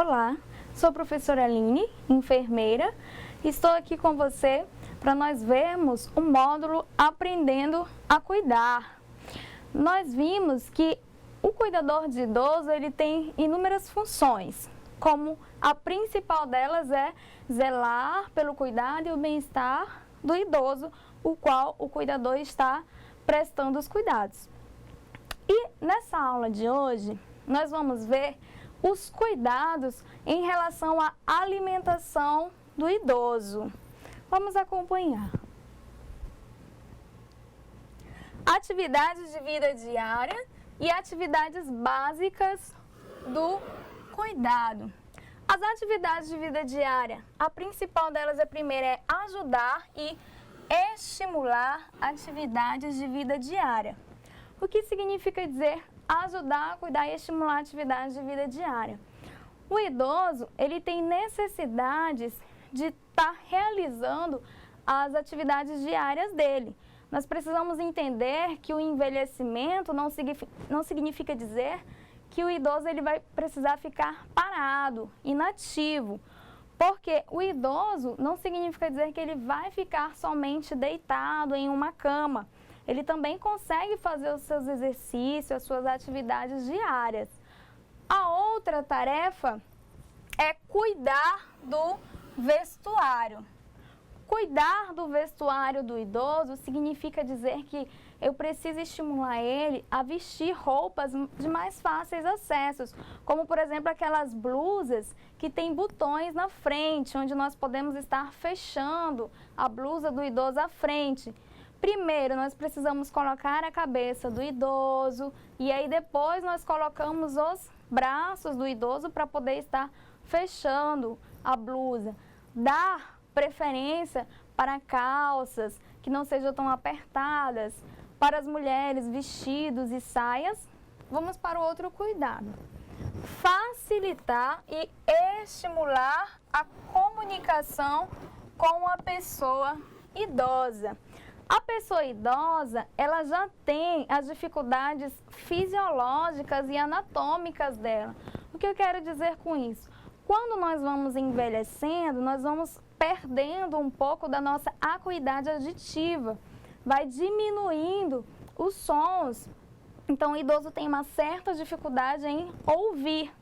Olá, sou a professora Aline, enfermeira. Estou aqui com você para nós vermos o módulo Aprendendo a Cuidar. Nós vimos que o cuidador de idoso ele tem inúmeras funções, como a principal delas é zelar pelo cuidado e o bem-estar do idoso, o qual o cuidador está prestando os cuidados. E nessa aula de hoje, nós vamos ver os cuidados em relação à alimentação do idoso. Vamos acompanhar. Atividades de vida diária e atividades básicas do cuidado. As atividades de vida diária, a principal delas, a primeira é ajudar e estimular atividades de vida diária. O que significa dizer ajudar, cuidar e estimular atividades de vida diária? O idoso, ele tem necessidades de estar realizando as atividades diárias dele. Nós precisamos entender que o envelhecimento não significa dizer que o idoso ele vai precisar ficar parado, inativo. Porque o idoso não significa dizer que ele vai ficar somente deitado em uma cama. Ele também consegue fazer os seus exercícios, as suas atividades diárias. A outra tarefa é cuidar do vestuário. Cuidar do vestuário do idoso significa dizer que eu preciso estimular ele a vestir roupas de mais fáceis acessos, como por exemplo aquelas blusas que tem botões na frente, onde nós podemos estar fechando a blusa do idoso à frente. Primeiro, nós precisamos colocar a cabeça do idoso e aí depois nós colocamos os braços do idoso para poder estar fechando a blusa. Dar preferência para calças que não sejam tão apertadas, para as mulheres vestidos e saias. Vamos para o outro cuidado. Facilitar e estimular a comunicação com a pessoa idosa. A pessoa idosa, ela já tem as dificuldades fisiológicas e anatômicas dela. O que eu quero dizer com isso? Quando nós vamos envelhecendo, nós vamos perdendo um pouco da nossa acuidade auditiva. Vai diminuindo os sons. Então, o idoso tem uma certa dificuldade em ouvir.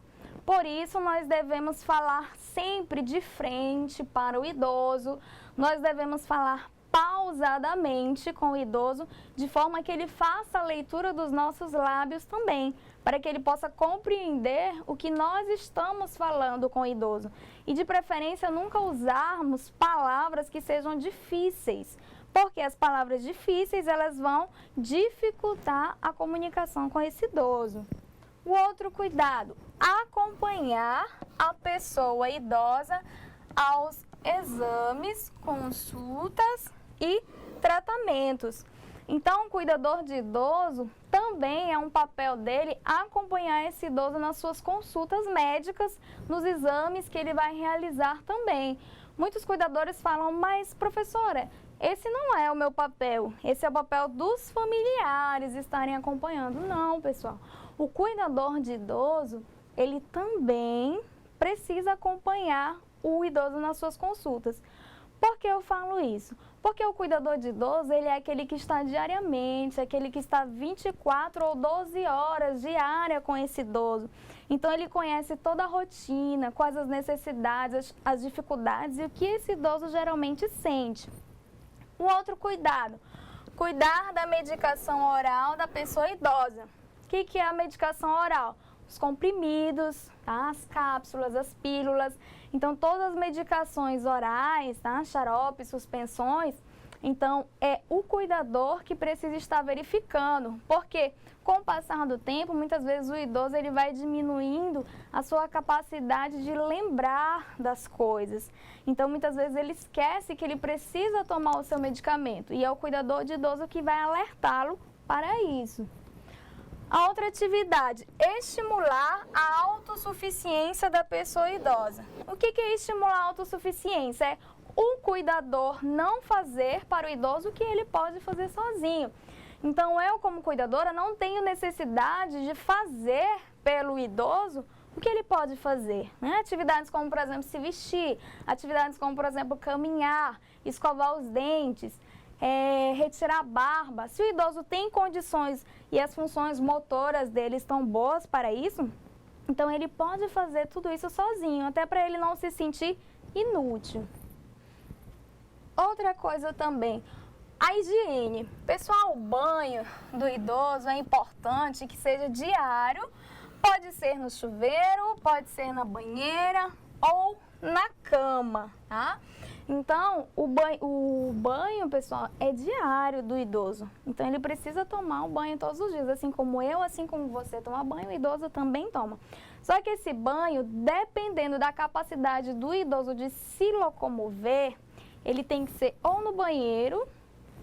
Por isso, nós devemos falar sempre de frente para o idoso. Nós devemos falar pausadamente com o idoso, de forma que ele faça a leitura dos nossos lábios também, para que ele possa compreender o que nós estamos falando com o idoso. E de preferência nunca usarmos palavras que sejam difíceis, porque as palavras difíceis elas vão dificultar a comunicação com esse idoso. O outro cuidado, acompanhar a pessoa idosa aos exames, consultas e tratamentos. Então, o cuidador de idoso também é um papel dele acompanhar esse idoso nas suas consultas médicas, nos exames que ele vai realizar também. Muitos cuidadores falam, mas professora, esse não é o meu papel, esse é o papel dos familiares estarem acompanhando. Não, pessoal, o cuidador de idoso, ele também precisa acompanhar o idoso nas suas consultas. Por que eu falo isso? Porque o cuidador de idoso, ele é aquele que está diariamente, aquele que está 24 ou 12 horas diária com esse idoso. Então, ele conhece toda a rotina, quais as necessidades, as dificuldades e o que esse idoso geralmente sente. O outro cuidado, cuidar da medicação oral da pessoa idosa. O que é a medicação oral? Os comprimidos, tá? As cápsulas, as pílulas. Então, todas as medicações orais, tá? Xaropes, suspensões. Então, é o cuidador que precisa estar verificando, porque com o passar do tempo, muitas vezes o idoso ele vai diminuindo a sua capacidade de lembrar das coisas. Então, muitas vezes ele esquece que ele precisa tomar o seu medicamento e é o cuidador de idoso que vai alertá-lo para isso. A outra atividade, estimular a autossuficiência da pessoa idosa. O que é estimular a autossuficiência? É o cuidador não fazer para o idoso o que ele pode fazer sozinho. Então, eu como cuidadora não tenho necessidade de fazer pelo idoso o que ele pode fazer? Né? Atividades como, por exemplo, se vestir, atividades como, por exemplo, caminhar, escovar os dentes, retirar a barba. Se o idoso tem condições e as funções motoras dele estão boas para isso, então ele pode fazer tudo isso sozinho, até para ele não se sentir inútil. Outra coisa também, a higiene. Pessoal, o banho do idoso é importante que seja diário, pode ser no chuveiro, pode ser na banheira ou na cama, tá? Então, o banho, pessoal, é diário do idoso. Então, ele precisa tomar o banho todos os dias, assim como eu, assim como você toma banho, o idoso também toma. Só que esse banho, dependendo da capacidade do idoso de se locomover, ele tem que ser ou no banheiro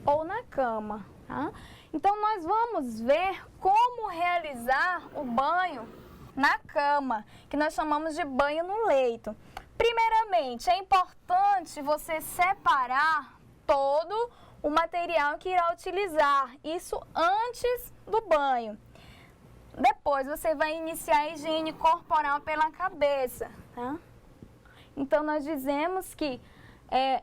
ou na cama, tá? Então, nós vamos ver como realizar o banho na cama, que nós chamamos de banho no leito. Primeiramente, é importante você separar todo o material que irá utilizar, isso antes do banho. Depois, você vai iniciar a higiene corporal pela cabeça, tá? Então, nós dizemos que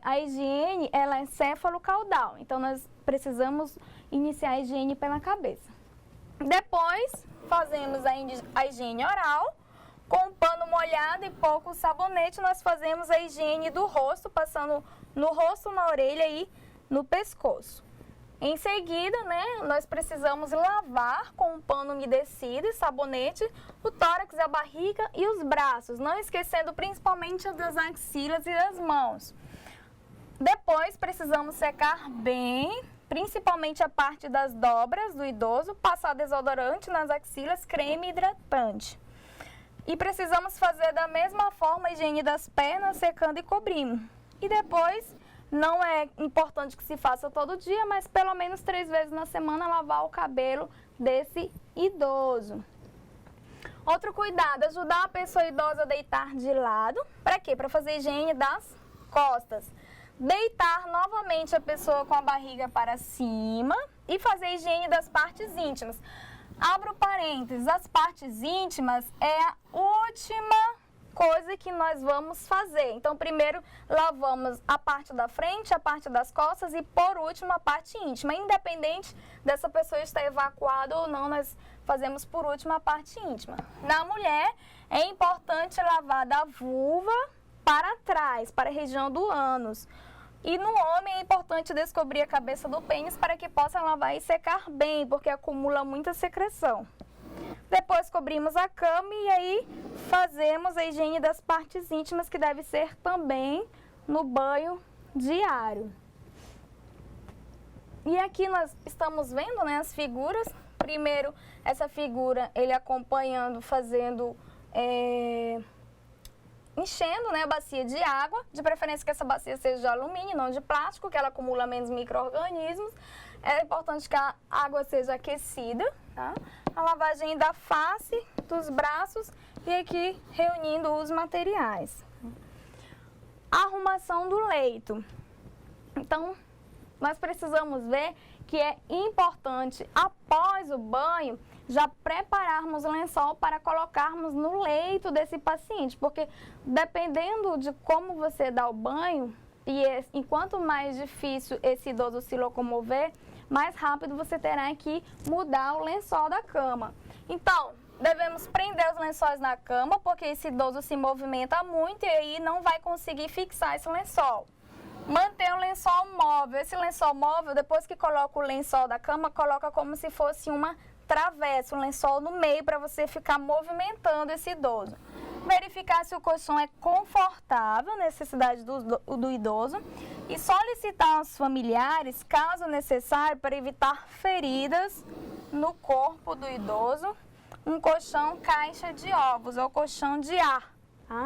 a higiene, ela é céfalo-caudal. Então, nós precisamos iniciar a higiene pela cabeça. Depois, fazemos a higiene oral. Com um pano molhado e pouco sabonete, nós fazemos a higiene do rosto, passando no rosto, na orelha e no pescoço. Em seguida, né, nós precisamos lavar com um pano umedecido e sabonete o tórax, a barriga e os braços, não esquecendo principalmente das axilas e das mãos. Depois, precisamos secar bem, principalmente a parte das dobras do idoso, passar desodorante nas axilas, creme hidratante. E precisamos fazer da mesma forma a higiene das pernas, secando e cobrindo. E depois, não é importante que se faça todo dia, mas pelo menos 3 vezes na semana lavar o cabelo desse idoso. Outro cuidado, ajudar a pessoa idosa a deitar de lado. Para quê? Para fazer higiene das costas. Deitar novamente a pessoa com a barriga para cima e fazer a higiene das partes íntimas. Abro parênteses, as partes íntimas é a última coisa que nós vamos fazer. Então, primeiro lavamos a parte da frente, a parte das costas e, por último, a parte íntima. Independente dessa pessoa estar evacuada ou não, nós fazemos, por último, a parte íntima. Na mulher, é importante lavar da vulva para trás, para a região do ânus. E no homem é importante descobrir a cabeça do pênis para que possa lavar e secar bem, porque acumula muita secreção. Depois cobrimos a cama e aí fazemos a higiene das partes íntimas, que deve ser também no banho diário. E aqui nós estamos vendo, né, as figuras. Primeiro, essa figura, ele acompanhando, fazendo... enchendo, né, a bacia de água, de preferência que essa bacia seja de alumínio, não de plástico, que ela acumula menos micro-organismos. É importante que a água seja aquecida, tá? A lavagem da face, dos braços e aqui reunindo os materiais. A arrumação do leito. Então, nós precisamos ver que é importante, após o banho, já prepararmos o lençol para colocarmos no leito desse paciente, porque dependendo de como você dá o banho, e quanto mais difícil esse idoso se locomover, mais rápido você terá que mudar o lençol da cama. Então, devemos prender os lençóis na cama, porque esse idoso se movimenta muito e aí não vai conseguir fixar esse lençol. Manter o lençol móvel. Esse lençol móvel, depois que coloca o lençol da cama, coloca como se fosse uma travessa, um lençol no meio para você ficar movimentando esse idoso. Verificar se o colchão é confortável, necessidade do idoso, e solicitar aos familiares, caso necessário, para evitar feridas no corpo do idoso, um colchão caixa de ovos ou colchão de ar.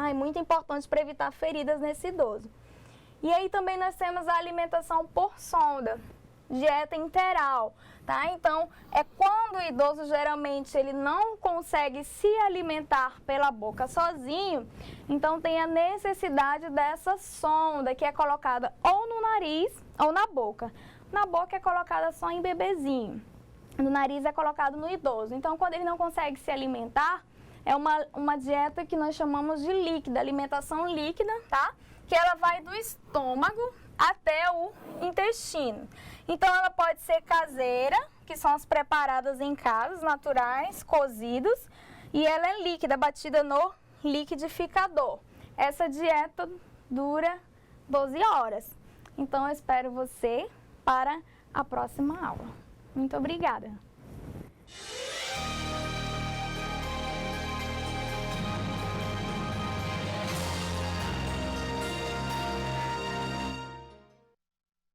É muito importante para evitar feridas nesse idoso. E aí também nós temos a alimentação por sonda, dieta interal, tá? Então, é quando o idoso geralmente ele não consegue se alimentar pela boca sozinho, então tem a necessidade dessa sonda que é colocada ou no nariz ou na boca. Na boca é colocada só em bebezinho, no nariz é colocado no idoso. Então, quando ele não consegue se alimentar, é uma dieta que nós chamamos de líquida, alimentação líquida, tá? Que ela vai do estômago até o intestino. Então, ela pode ser caseira, que são as preparadas em casa, naturais, cozidos, e ela é líquida, batida no liquidificador. Essa dieta dura 12 horas. Então, eu espero você para a próxima aula. Muito obrigada!